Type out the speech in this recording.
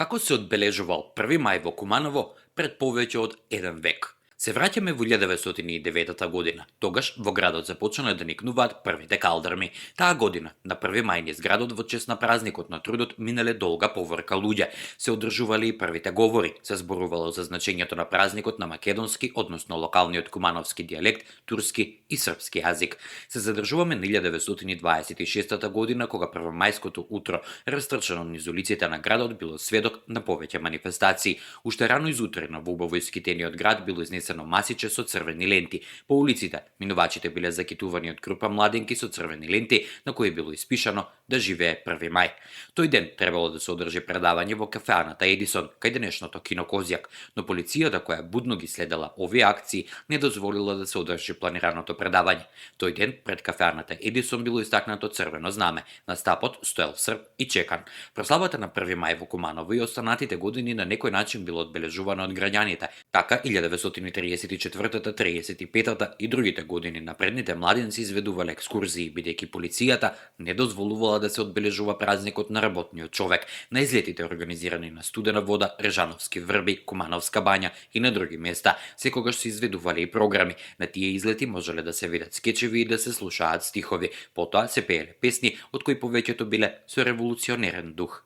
Како се одбележувал 1 мај во Куманово пред повеќе од еден век? Се враќаме во 1909 година. Тогаш во градот започнале да никнуваат првите калдрми. Таа година, на 1 мај низ градот во чест на празникот на трудот минале долга поворка луѓе. Се одржувале и првите говори. Се зборувало за значењето на празникот на македонски, односно локалниот кумановски дијалект, турски и српски јазик. Се задржуваме на 1926 година, кога првомајското утро, растрчано низ улиците на градот, било сведок на повеќе манифестации. Уште рано изутрена во убаво искитениот град било изнесено масиче со црвени ленти. По улиците, минувачите биле закитувани од група младенки со црвени ленти, на кои било испишано да живее 1 мај. Тој ден требало да се одржи предавање во кафеаната Едисон, кај денешното кино Козјак, но полицијата која будно ги следела овие акции не дозволила да се одржи планираното предавање. Тој ден пред кафеаната Едисон било истакнато црвено знаме, на стапот стоел срп и чекан. Прославата на 1 мај во Куманово и останатите години на некој начин било одбележувано од граѓаните. Така 1934-та, 35-та и другите години напредните младенци изведувале екскурзии, бидејќи полицијата не дозволувала да се одбележува празникот на работниот човек. На излетите организирани на Студена вода, Режановски врби, Кумановска бања и на други места, секогаш се изведувале и програми. На тие излети можеле да се видат скечеви и да се слушаат стихови. Потоа се пееле песни, од кои повеќето биле со револуционерен дух.